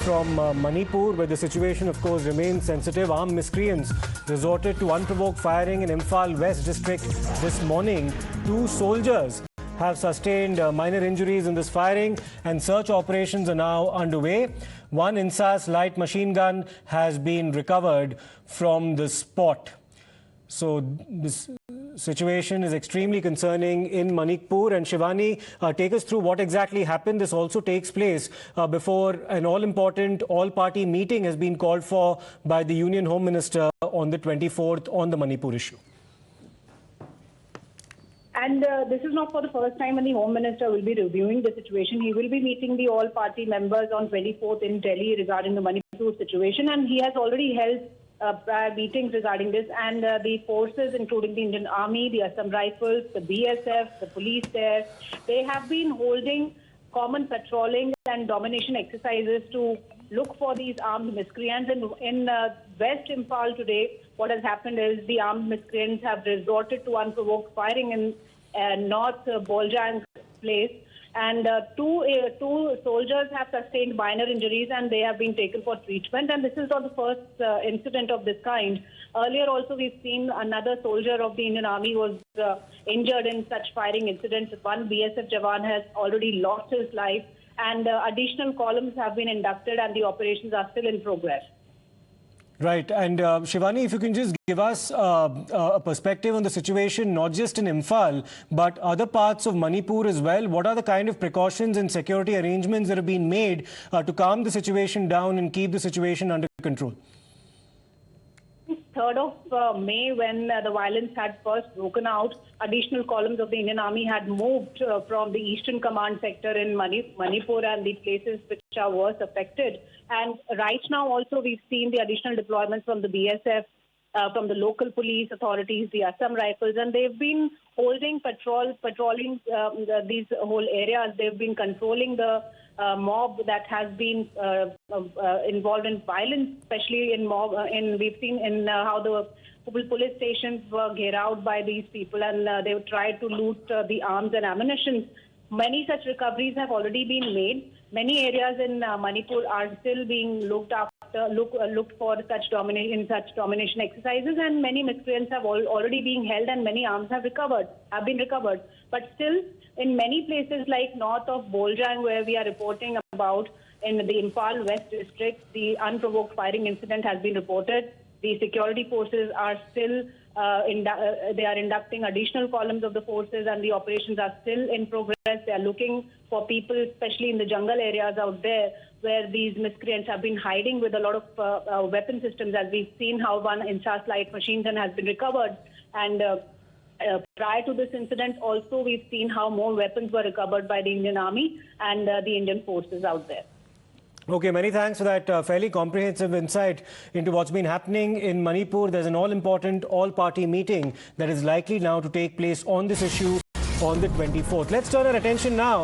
from Manipur, where the situation, of course, remains sensitive. Armed miscreants resorted to unprovoked firing in Imphal West district this morning. 2 soldiers have sustained minor injuries in this firing, and search operations are now underway. One Incidence light machine gun has been recovered from the spot. So this situation is extremely concerning in Manipur. And Shivani, take us through what exactly happened. This also takes place before an all-important all-party meeting has been called for by the Union Home Minister on the 24th on the Manipur issue. And this is not for the first time when the Home Minister will be reviewing the situation. He will be meeting the all-party members on 24th in Delhi regarding the Manipur situation, and he has already held prior meetings regarding this, and the forces, including the Indian Army, the Assam Rifles, the BSF, the police there, they have been holding common patrolling and domination exercises to look for these armed miscreants. And in West Imphal today, what has happened is the armed miscreants have resorted to unprovoked firing in North Boljang place. And two soldiers have sustained minor injuries, and they have been taken for treatment. And this is not the first incident of this kind. Earlier also we've seen another soldier of the Indian Army was injured in such firing incidents. One BSF Jawan has already lost his life, and additional columns have been inducted, and the operations are still in progress. Right. And Shivani, if you can just give us a perspective on the situation, not just in Imphal, but other parts of Manipur as well. What are the kind of precautions and security arrangements that have been made to calm the situation down and keep the situation under control? 3rd of May, when the violence had first broken out, additional columns of the Indian Army had moved from the Eastern Command sector in Manipur and the places which are worse affected. And right now also we've seen the additional deployments from the BSF, from the local police authorities, the Assam Rifles, and they've been holding patrolling these whole areas. They've been controlling the mob that has been involved in violence, especially we've seen in how the police stations were geared out by these people, and they tried to loot the arms and ammunition. Many such recoveries have already been made. Many areas in Manipur are still being looked for such domination exercises, and many miscreants have already been held, and many arms have been recovered. But still, in many places like north of Boljang, where we are reporting about in the Imphal West district, the unprovoked firing incident has been reported. The security forces are still they are inducting additional columns of the forces, and the operations are still in progress. They are looking for people, especially in the jungle areas out there, where these miscreants have been hiding with a lot of weapon systems, as we've seen how one Incidence light machine gun has been recovered. And prior to this incident, also we've seen how more weapons were recovered by the Indian Army and the Indian forces out there. Okay, many thanks for that fairly comprehensive insight into what's been happening in Manipur. There's an all-important all-party meeting that is likely now to take place on this issue on the 24th. Let's turn our attention now